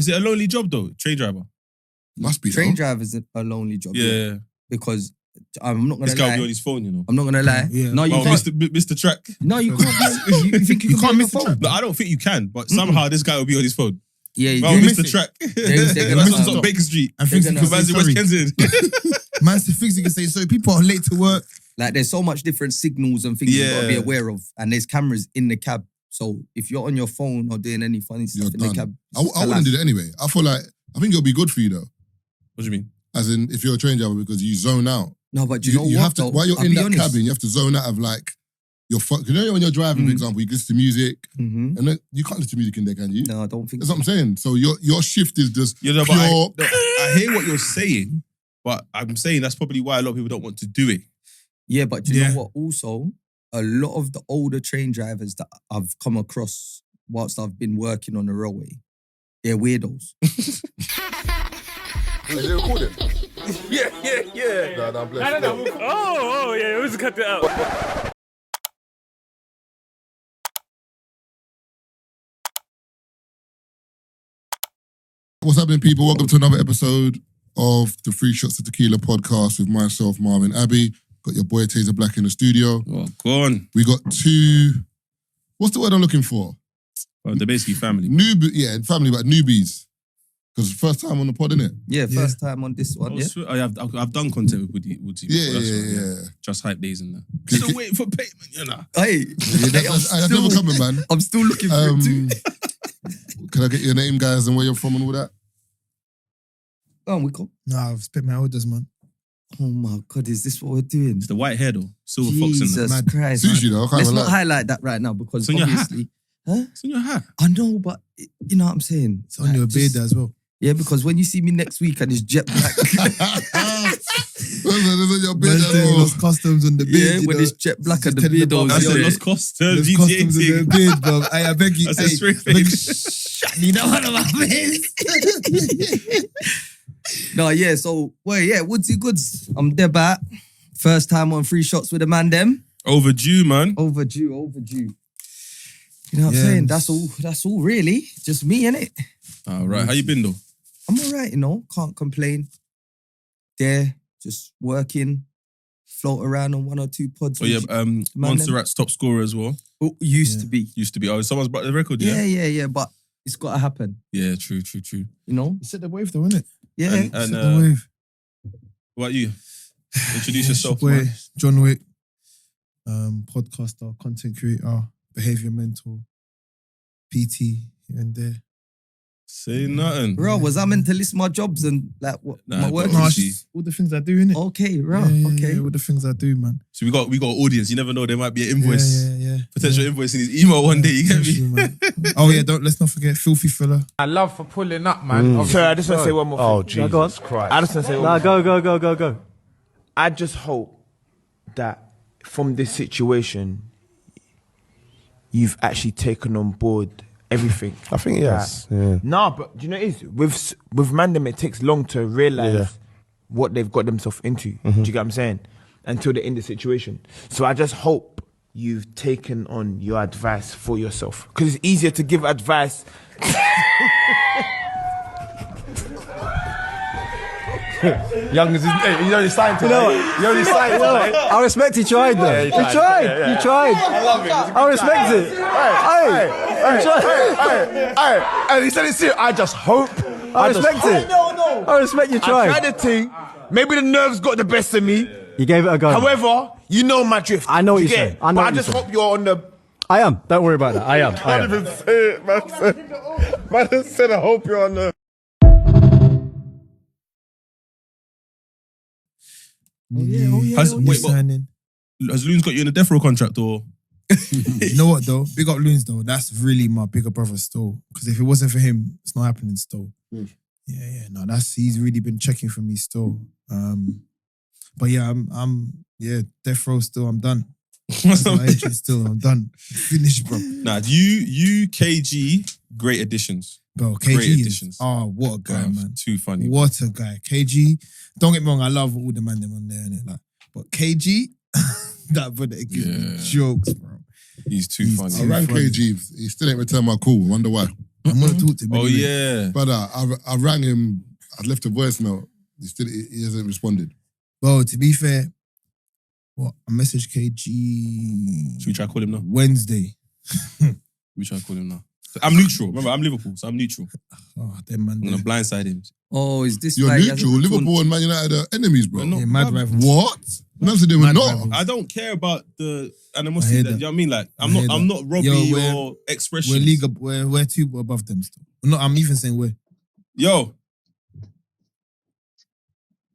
Is it a lonely job though? Train driver? Must be. Train driver is a lonely job. Yeah. Because I'm not gonna This guy will lie. be on his phone, you know. I'm not gonna lie. Yeah. No, you Well, can't. Mr. Track. No, you can't. You think you can't miss the phone? No, I don't think you can, but somehow this guy will be on his phone. Yeah, you Well, do. Mr. Track. They're gonna That's stop. on Baker Street. And things you can say Man's in West sorry. Kensington. Man's the things you can say sorry. People are late to work. Like there's so much different signals and things you've got to be Yeah. aware of, and there's cameras in the cab. So if you're on your phone or doing any funny You're stuff in the done. cab, I wouldn't do that anyway. I feel like, I think it'll be good for you though. What do you mean? As in, if you're a train driver, because you zone out. No, but do you know what? have to, though? while you're I'll in be that honest. cabin, you have to zone out of like, you know when you're driving, for example, you listen to music, Mhm. and then you can't listen to music in there, can you? No, I don't think That's so. what I'm saying. So your shift is just You know, pure. but I hear what you're saying, but I'm saying that's probably why a lot of people don't want to do it. Yeah, but do you Yeah. know what? Also, a lot of the older train drivers that I've come across whilst I've been working on the railway, they're weirdos. Is it recording? Yeah. No, I'm blessed. No. Oh, yeah, let's cut that out. What's happening, people? Welcome to another episode of the Free Shots of Tequila podcast with myself, Marvin Abbey. Got your boy Tazer Black in the studio. Oh, go on. We got two. What's the word I'm looking for? Well, they're basically family. Family, but newbies. Because first time on the pod, innit? Yeah, first time on this one. Yeah. I've done content with Woodzy. Yeah, before, that's yeah, right, yeah. Just hype days and that. Can- Still waiting for payment, you know. Hey, That's never coming, man. I'm still looking for it too. Can I get your name, guys, and where you're from and all that? Go on, we go. Nah, I've spent my orders, man. Oh my God, is this what we're doing? It's the white hair though. Silver fox in Jesus that. Christ. Suits you though, I can't Let's even not lie. highlight that right now because It's on your hat. obviously... Huh? It's in your hat. I know, but you know what I'm saying? It's on your beard as well. Yeah, because when you see me next week and it's jet black... Your beard Man as saying well. lost customs on the beard. Yeah, you when know. it's jet black and the Just telling beard them on. I said Yeah. lost cost. Lost GTA customs on thing. the beard, bro. I beg you. I said straight beg- face. You know what I'm saying? No, yeah, so, well, yeah, Woodzy Goods. I'm there back. First time on Free Shots with the man them. Overdue, man. Overdue. You know what I'm Yeah. saying? That's all really. Just me, innit? All right. How you been though? I'm all right, you know. Can't complain. There, just working. Float around on 1 or 2 pods. Oh yeah, Man, Montserrat's top scorer as well. Oh, used to be. Used to be. Oh, someone's brought the record, Yeah, yeah? yeah, but it's got to happen, Yeah, true. you know? You said the wave though, innit? Yeah. And Set the wave. what about you? Introduce It's yourself, your boy, man. John Wick, podcaster, content creator, behavior mentor, PT here and there. Say nothing. Bro, was I meant to list my jobs and like what Nah, my work? but No, it's obviously- just all the things I do, innit? Okay, bro. Yeah, Okay. all the things I do, man. So we got audience. You never know. There might be an invoice, Yeah. potential invoice in his email one day. You get Potential, me? man. Oh yeah, let's not forget Filthy Fella. I love for pulling up, man. Sorry, I just want to say one more thing. Oh, Jesus go on. Christ. I just want to say one more thing. Go. I just hope that from this situation, you've actually taken on board everything. I think yes. Yeah. No, but do you know what it is? With Mandem, it takes long to realise what they've got themselves into. Do you get what I'm saying? Until they're in the situation. So I just hope you've taken on your advice for yourself. Because it's easier to give advice. Young as you only signed to You only signed to I respect he tried though. Yeah, he tried. I love it. I respect it. Hey, he said it's serious. I just hope. I respect it. No. I respect you I tried. tried the thing. Maybe the nerves got the best of me. You gave it a go. However, you know my drift. I know what You you're get saying. it? I know But what I just you're saying. hope you're on the. I am. Don't worry about that. I am. Can't even say it, man. Man said, I hope you're on the. Oh yeah. Has Signing. Loon's got you in a death row contract or? You know what though? Big up Loons though. That's really my bigger brother still. Because if it wasn't for him, it's not happening still. Yeah. No, he's really been checking for me still. But yeah, I'm death row still. I'm done. That's my agent still. I'm done. Finished, bro. Nah, you KG, great additions. Bro, Great KG is, additions. what a guy, man. Too funny. What a guy. KG, don't get me wrong, I love all the man them on there, innit? Like, but KG, that brother gives me jokes, bro. He's too funny. I rang funny. KG. He still ain't returned my call. Wonder why. I'm gonna talk to him. Oh anyway. yeah. Brother, I rang him. I left a voice note. He hasn't responded. Bro, to be fair, what I messaged KG. Should we try to call him now? Wednesday. We try to call him now. I'm neutral. Remember, I'm Liverpool, so I'm neutral. Oh, them man. I'm gonna blindside him. Oh, is this You're why he hasn't neutral. returned- Liverpool and Man United are enemies, bro. We're not- Yeah, mad rivals. What? Man said they were Mad not. rivals. I don't care about the I animosity. hear That, that. you know what I mean? Like, I hear I'm that. not Robbie Yo, we're- or expression. We're two above them still. No, I'm even saying we're. Yo.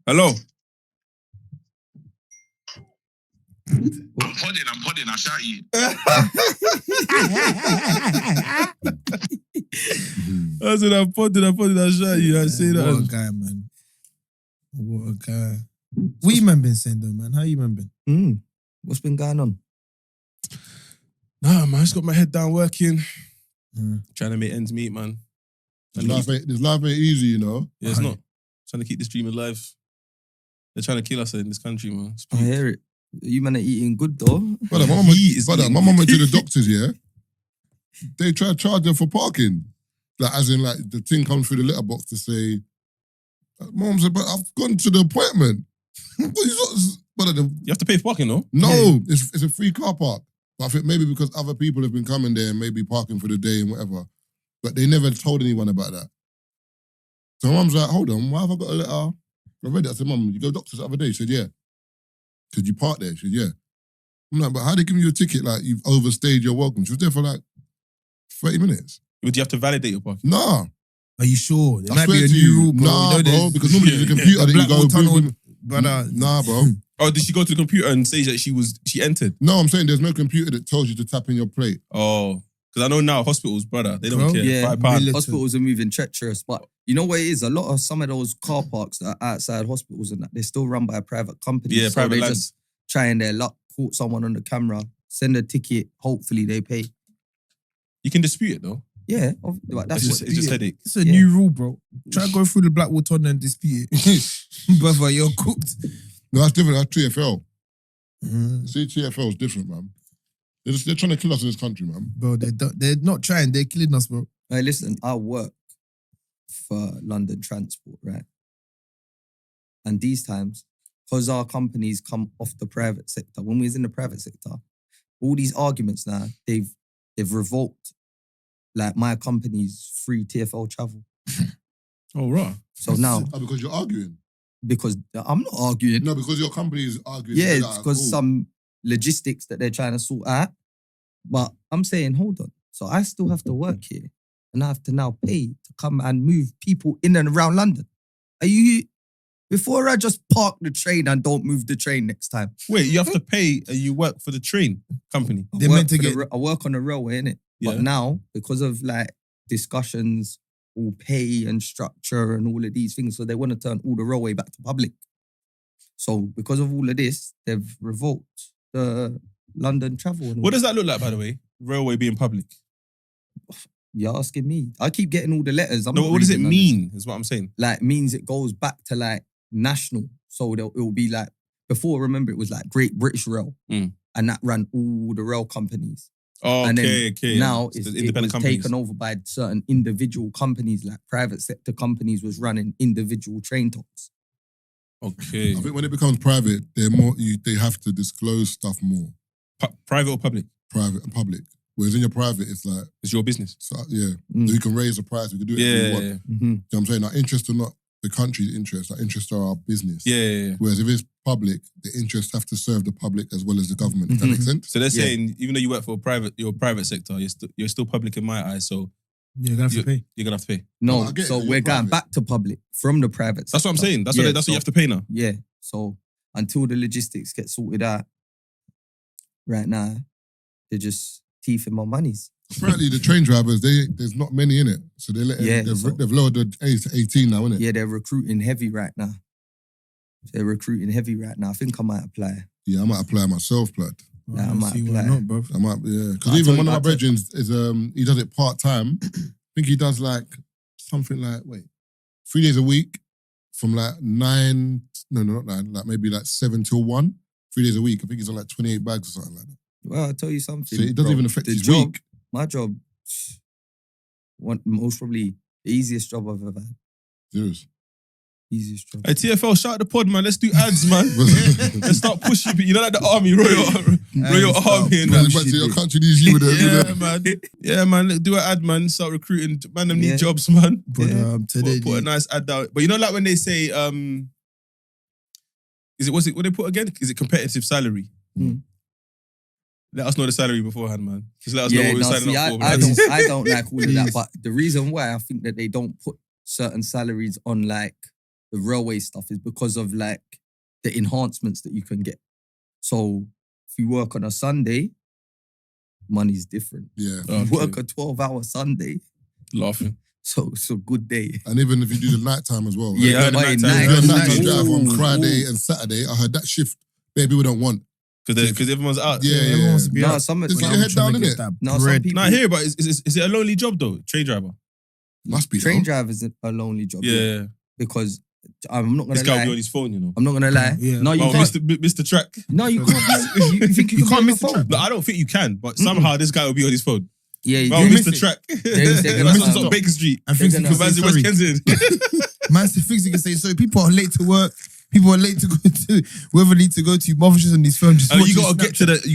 Hello. I'm podding, I shout you. I said, I'm podding, I shout you. I say What a that. guy, man. What a guy. What you man been saying though, man? How you man been? What's been going on? Nah, man, I just got my head down working. Mm. Trying to make ends meet, man. This life ain't easy, you know. Yeah, it's not. Trying to keep this dream alive. They're trying to kill us in this country, man. It's I hear it. You man are eating good though. Brother, my mum went to the doctors, yeah. They try to charge her for parking. Like, as in, like, the thing comes through the letterbox to say, Mum said, but I've gone to the appointment. You have to pay for parking, no? No, it's a free car park. But I think maybe because other people have been coming there and maybe parking for the day and whatever. But they never told anyone about that. So my mum's like, hold on, why have I got a letter? I read it. I said, Mum, you go doctors the other day? She said, yeah. Could you park there? She said, yeah. I'm like, but how they giving you a ticket like you've overstayed your welcome? She was there for like 30 minutes. Would you have to validate your parking? Nah. Are you sure? There I might swear be a to new you, rule, bro. nah, You know, bro, there's- because normally there's a computer the that you Blackwall go Tunnel, through. brother. Nah, bro. Oh, did she go to the computer and say that she entered? No, I'm saying there's no computer that tells you to tap in your plate. Oh, because I know now hospitals, brother, they don't Bro, care. Yeah, £5. hospitals are moving treacherous, but you know what it is? A lot of some of those car parks that are outside hospitals and that, they're still run by a private company. Yeah, so private they land. just trying their luck, caught someone on the camera, send a ticket, hopefully they pay. You can dispute it though. Yeah, like, that's It's what just headache. It's a new rule, bro. Try to go through the Blackwall Tunnel and dispute it. Brother, you're cooked. No, that's different. That's TFL. Mm. See, TFL is different, man. They're trying to kill us in this country, man. Bro, they're not trying. They're killing us, bro. Hey, listen, I work for London Transport, right? And these times, because our companies come off the private sector, when we was in the private sector, all these arguments now, they've revoked like my company's free TFL travel. Oh, right. So now, Because you're arguing. because I'm not arguing. No, because your company is arguing. Yeah, Like, it's because cool. some logistics that they're trying to sort out. But I'm saying, hold on. So I still have to work here and I have to now pay to come and move people in and around London. Are you, before I just park the train and don't move the train next time? Wait, you have to pay and you work for the train company. They're meant to I work on the railway, innit? Yeah. But now, because of like discussions, all pay and structure and all of these things, so they want to turn all the railway back to public. So because of all of this, they've revoked the London travel. And all What does that look like, by the way? Railway being public. You're asking me. I keep getting all the letters. I'm No, not what does it reading none of mean? Is what I'm saying. like means it goes back to like national. So it will be like, before, remember, it was like Great British Rail Mm. and that ran all the rail companies. Oh, And then okay. now So it's, the it independent was companies. taken over by certain individual companies, like private sector companies was running individual train talks. Okay. I think when it becomes private, they have to disclose stuff more. Private or public? Private and public. Whereas in your private, it's like, It's your business. so, yeah, Mm. so you can raise the price, we can do it if we want. Yeah. You know what I'm saying? Our interests are not the country's interests, our interests are our business. Yeah. Whereas if it's public, the interests have to serve the public as well as the government. Does that make sense? So they're Yeah. saying, even though you work for your private sector, you're still public in my eyes, so You're gonna have to pay. you're gonna have to pay. No, I get it, so you're we're going private. back to public from the private sector. That's what I'm saying. That's Yeah, what you have to pay now. Yeah. So until the logistics get sorted out, right now, they're just teething my monies. Apparently, the train drivers, there's not many in it. So they've lowered the age to 18 now, innit? Yeah, they're recruiting heavy right now. I think I might apply. Yeah, I might apply myself, blood. Nah, I might see why apply. not, bro. I might, yeah. Because I'll even tell one you- of my I'll tell- brethren is he does it part time. I think he does like something like 3 days a week from like 9. No, not 9. Like maybe like 7 till 1. 3 days a week. I think he's on like 28 bags or something like that. Well, I'll tell you something. So it doesn't bro. even affect The his job, week. My job, most probably the easiest job I've ever had. Serious. Easiest job. Hey, TFL, shout out the pod, man. Let's do ads, man. Let's start pushing people. You know, like the army, Royal Army. And Going that. back to your country, these you with Yeah, man. Yeah, man. Let's do an ad, man. Start recruiting. Man, them need jobs, man. But today, Put a nice ad out. But you know, like when they say, what they put again? Is it competitive salary? Let us know the salary beforehand, man. Just let us know what we're signing up for. I don't like all of that. But the reason why I think that they don't put certain salaries on like the railway stuff is because of like the enhancements that you can get. So if you work on a Sunday, money's different. Yeah. If you work a 12-hour Sunday, laughing. So it's a good day. And even if you do the night time as well. Right? Yeah, If you're a night drive on Friday and Saturday, I heard that shift, people don't want. Because everyone's out. Yeah, everyone wants to be out. Just get your head down, innit? No, some people... Nah, I hear, but is it a lonely job though? Train driver? Must be. Train driver is a lonely job. Yeah. Because I'm not going to lie. This guy will be on his phone, you know. I'm not going to lie. Yeah. No, you can't. Mr. Track. No, you can't. You think you can't miss the track? No, I don't think you can, but somehow this guy will be on his phone. Yeah, you Mr. Track. Mr. on Baker Street. And things you can say West sorry. Kensington. Man, things you can say sorry. People are late to work. People are late to go to wherever they need to go to. Mother's just on his phone. Just you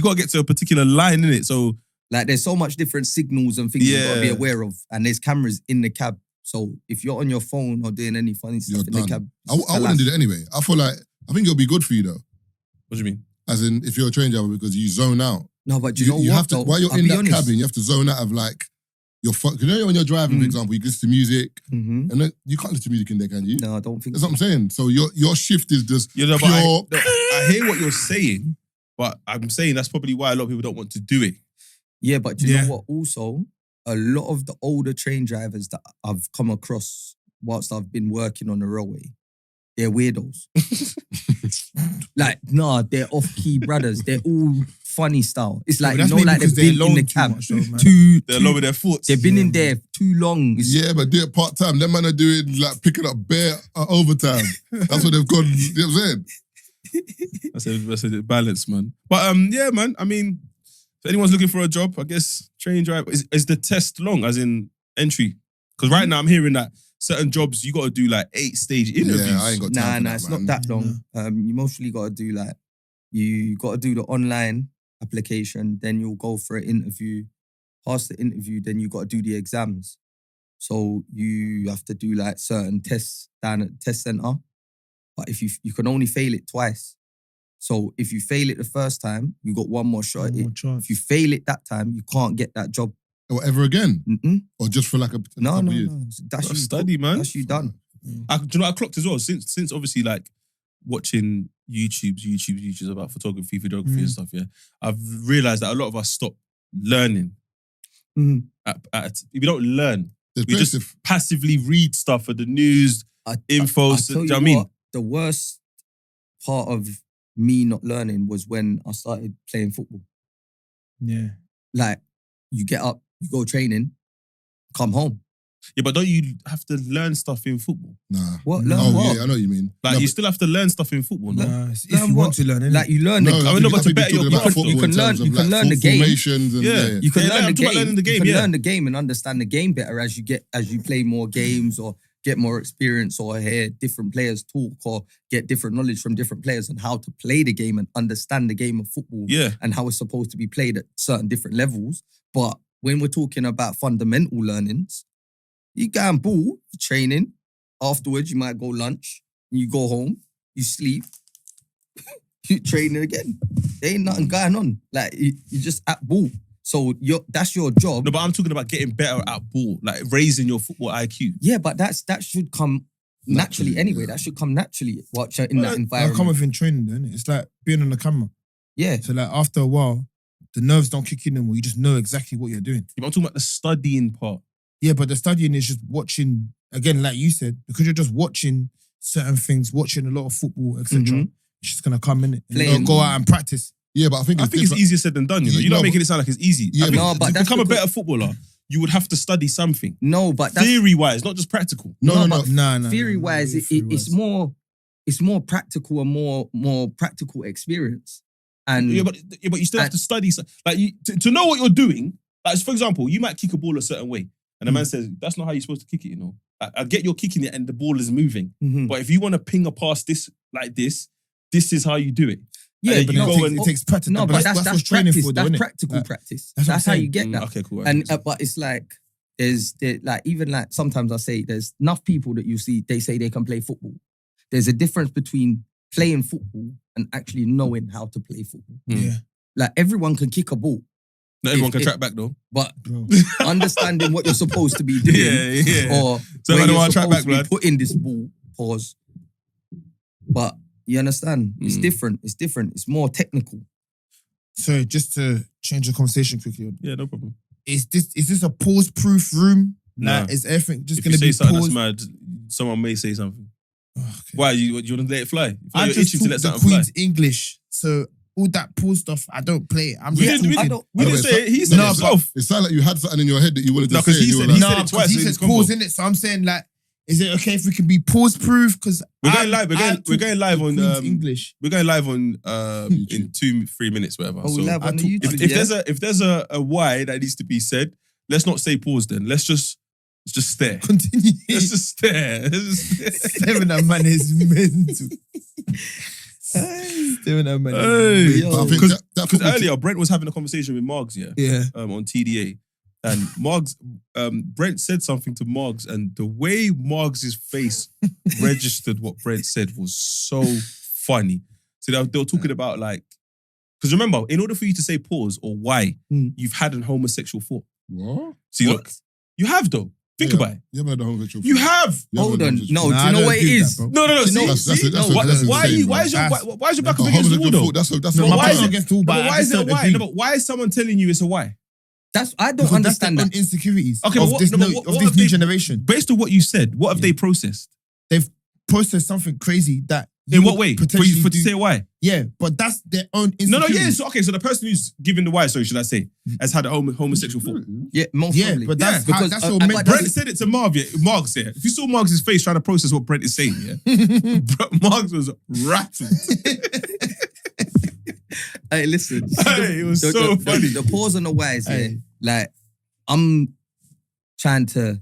gotta get to a particular line, innit? So like, there's so much different signals and things you gotta be aware of, and there's cameras in the cab. So if you're on your phone or doing any funny stuff in the cab, I wouldn't do that anyway. I think it'll be good for you though. What do you mean? As in, if you're a train driver, because you zone out. No, but you know what? Have to, while you're in that cabin, you have to zone out of like your phone. You know, when you're driving, for example, you listen to music, and then you can't listen to music in there, can you? No, I don't think. That's what I'm saying. So your shift is just pure. I hear what you're saying, but I'm saying that's probably why a lot of people don't want to do it. Yeah, but do you know what? Also, a lot of the older train drivers that I've come across whilst I've been working on the railway, they're weirdos. They're off-key brothers. They're all funny style. It's like, they've been in the cab they're alone with their thoughts. They've been in there too long. Yeah, but do it part-time. Them man are doing like picking up bare overtime. That's what they've got. You know what I'm saying? That's a balance, man. But yeah, man. I mean, if anyone's looking for a job, I guess train driver is the test long, as in entry. Because right now I'm hearing that certain jobs you got to do like 8-stage interviews. Yeah, I ain't got time for that, it's man. not that long. You mostly got to do you got to do the online application, then you'll go for an interview. Pass the interview, then you got to do the exams. So you have to do like certain tests down at the test center. But if you can only fail it twice. So if you fail it the first time, you got one more shot at it. If you fail it that time, you can't get that job. Or ever again? Or just for like a couple years? No. That's you study, man. That's you done. Do you know what I clocked as well? Since obviously like watching YouTubes about photography and stuff, yeah, I've realised that a lot of us stop learning. If you don't learn, we just passively read stuff for the news, info. Do you know what I mean? The worst part of me not learning was when I started playing football. Yeah. Like, you get up, you go training, come home. Yeah, but don't you have to learn stuff in football? Nah. What? Learn what? Yeah, I know what you mean. Like, you still have to learn stuff in football, no? If you want to learn, innit? Like, you learn No, the I game. mean, but to better your you can learn the game. You can learn the game. You can learn the game and understand the game better as you play more games or get more experience or hear different players talk or get different knowledge from different players on how to play the game and understand the game of football and how it's supposed to be played at certain different levels. But when we're talking about fundamental learnings, you go and ball, training. Afterwards, you might go lunch. You go home. You sleep. You training again. There ain't nothing going on. Like, you're just at ball. So that's your job. No, but I'm talking about getting better at ball, like raising your football IQ. Yeah, but that should come naturally anyway. That should come naturally in that environment. That'll come within training, then. It's like being on the camera. Yeah. So like after a while, the nerves don't kick in anymore. You just know exactly what you're doing. Yeah, but I'm talking about the studying part. Yeah, but the studying is just watching, again, like you said, because you're just watching certain things, watching a lot of football, etc. It's just going to come in it. And you'll go out and practice. Yeah, but I think it's easier said than done, you know? You're not making it sound like it's easy. Yeah, to become a better footballer, you would have to study something. No, but that's... Theory-wise, not just practical. No. Theory-wise, it's more practical and more practical experience. And but you still have to study. Like, to know what you're doing, like, for example, you might kick a ball a certain way. And the man says, that's not how you're supposed to kick it, you know. I get you're kicking it and the ball is moving. Mhm. But if you want to ping a pass this is how you do it. Yeah, And but then you go it takes practice. No, but that's what's training practice. for, though, That's innit? practical practice. That's what That's I'm how you saying. get that. Okay, cool. And but it's like even like sometimes I say there's enough people that you see they say they can play football. There's a difference between playing football and actually knowing how to play football. Yeah. Like everyone can kick a ball, Not everyone If- can if- track back though. but understanding what you're supposed to be doing, Yeah. or So where I don't you're want to track supposed back, to be blood. putting this ball. Pause. But you understand, it's different. It's different. It's more technical. So just to change the conversation quickly, Yeah, no problem. is this a pause-proof room? Nah. Like, is everything just If going you to say be something paused? that's mad, someone may say something. Okay. Why? You want to let it fly? You feel I you're just itching talk to let the something fly? Queen's English, so all that pause stuff, I don't play it. I'm We just didn't, we talking. didn't, we didn't say it. He said No, it but- himself. It sounded like you had something in your head that you wanted to No, say. 'cause he and you said- were he like, said it No, twice because he in said his combo. pause in it. So I'm saying, like, is it okay if we can be pause-proof? Because We're going live. We're going live on English. We're going live on in 2-3 minutes, whatever. Oh, So live on the YouTube. if there's a why that needs to be said, let's not say pause. Then let's just stare. Continue. Let's just stare. Staring at man is mental. Staring at man Hey. is I mental. think that Because football earlier Brent was having a conversation with Margs, Yeah. on TDA, and Margs, Brent said something to Margs, and the way Margs' face registered what Brent said was so funny. So they were talking about like, because remember, in order for you to say pause or why, you've had an homosexual thought. What? See, look, you have though. Think about it. You haven't had a homosexual. You have. Hold on. No, Nah, do I you know don't what it agree with is? that, bro. No. Do you know- That's see? that's No, Why insane, are you? bro. Why is your back A up against the wall homosexual though? thought, that's No, what why I'm is saying. it- against all, No, but but I why just is it a don't why? agree. No, but why is someone telling you it's a why? That's I don't Because understand that's that. the insecurities Okay, of but what- this, no, but new- what of have this new they- generation. Based on what you said, what have they processed? They've processed something crazy that In you what would way? For potentially you to do- say why? Yeah, but that's their own No, insecurities. yeah. So okay, so the person who's giving the why, sorry, should I say, has had a homosexual thought. Yeah, most Yeah, probably. but that's Yeah, how, because, that's but your that's- mental. Brent said it to Marv, yeah. Margs here. If you saw Margs' face trying to process what Brent is saying, yeah, Margs was rattled. Hey, listen. Hey, it was so funny. The pause on the wise, yeah. Hey. Like, I'm trying to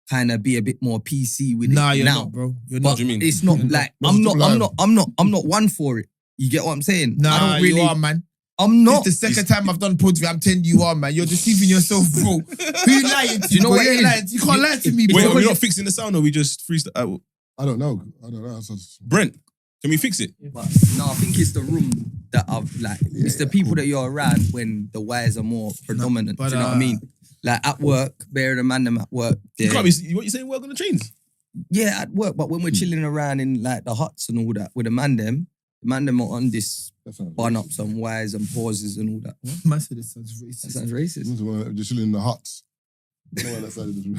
kind of be a bit more PC with Nah, it you're now. not, bro. You're But not. do you mean? it's not You're like not. I'm not one for it. You get what I'm saying? Nah, I don't really. you are, man. I'm not. It's the second time I've done pause. I'm telling you are, man. You're deceiving yourself, bro. Who you lying to? You know bro? what You it ain't is? lying. You can't lie to me, It's bro. Wait, because we're not fixing the sound or we just freestyle? I don't know. That's Brent, can we fix it? But no, I think it's the room that I've like. It's the people that you're around when the wires are more predominant. but, do you know what I mean? Like at work, bear the man them at work. You they're- can't be. What you saying? Work on the trains. Yeah, at work, but when we're chilling around in like the huts and all that with the man them are on this bun up some wires and pauses and all that. What? Man said it sounds That racist. sounds racist. just chilling in the huts. I don't know why that sounded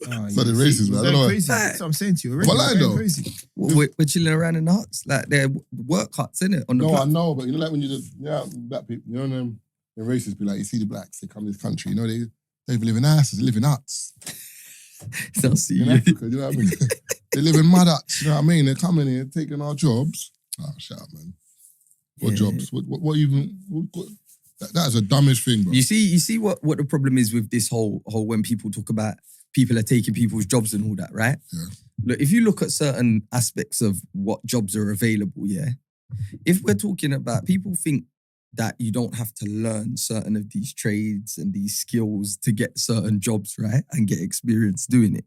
Oh, Sounded yeah. racist, man. I don't know. Crazy. That's what I'm saying to you. Already. But lying, You're though. crazy. We're chilling around in the huts, like they're work huts, innit? On the No, I platform. know, but you know, like when you just, black people, you know, them, the racists be like, you see the blacks, they come to this country, you know, they live in asses, they live in huts. So see In you. Africa, you know what I mean? They live in mud huts, you know what I mean? They're coming here, taking our jobs. Oh, shut up, man. What Yeah. jobs? What even, that is the dumbest thing, bro. You see what the problem is with this whole when people talk about people are taking people's jobs and all that, right? Yeah. Look, if you look at certain aspects of what jobs are available, yeah. If we're talking about people think that you don't have to learn certain of these trades and these skills to get certain jobs, right? And get experience doing it.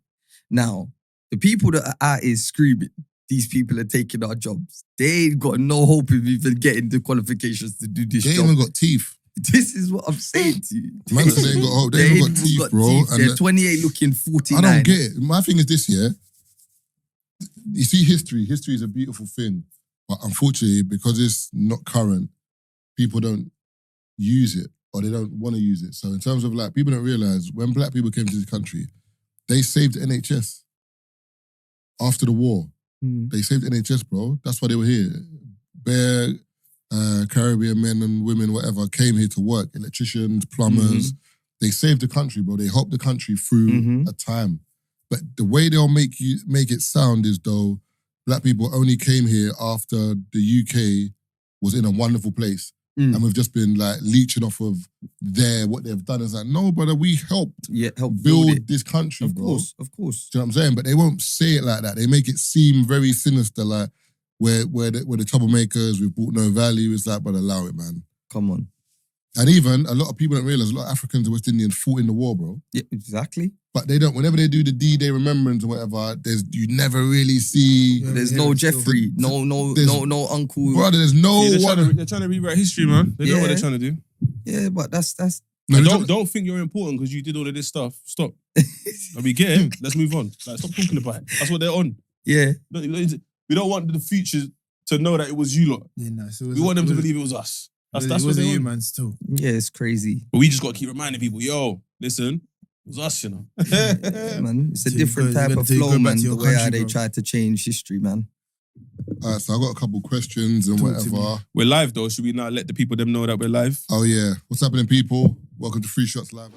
Now, the people that are out here screaming, these people are taking our jobs. They ain't got no hope of even getting the qualifications to do this They job. even got teeth. This is what I'm saying to you. Man said they ain't got hope. They ain't got teeth, bro. And They're 28 looking 49. I don't get it. My thing is this, yeah. You see history. History is a beautiful thing. But unfortunately, because it's not current, people don't use it or they don't want to use it. So in terms of like, people don't realize when black people came to this country, they saved the NHS. After the war, they saved the NHS, bro. That's why they were here. Bare Caribbean men and women, whatever, came here to work. Electricians, plumbers. They saved the country, bro. They helped the country through a time. But the way they'll make it sound is though black people only came here after the UK was in a wonderful place. and we've just been like leeching off of what they've done. It's like, no, brother, we helped build this country, bro. Of course. Do you know what I'm saying? But they won't say it like that. They make it seem very sinister, like we're the troublemakers, we've brought no value. It's like, but allow it, man. Come on. And even a lot of people don't realize a lot of Africans and West Indians fought in the war, bro. Yeah, exactly. But they don't. Whenever they do the D-Day remembrance or whatever, you never really see. There's no Jeffrey, no uncle. Brother, there's no one. They're trying to rewrite history, man. They know what they're trying to do. Yeah, but that's. No, don't think you're important because you did all of this stuff. Stop. I mean, get him. Let's move on. Like, stop talking about it. That's what they're on. Yeah. We don't want the future to know that it was you lot. Yeah, no, so we want them to believe it was us. That's what they man still. Yeah, it's crazy. But we just got to keep reminding people, yo, listen, it was us, you know. Yeah, man, it's a different type of flow, man. The way how they tried to change history, man. All right, so I got a couple questions and whatever. We're live though. Should we now let the people them know that we're live? Oh yeah. What's happening, people? Welcome to Free Shots Live.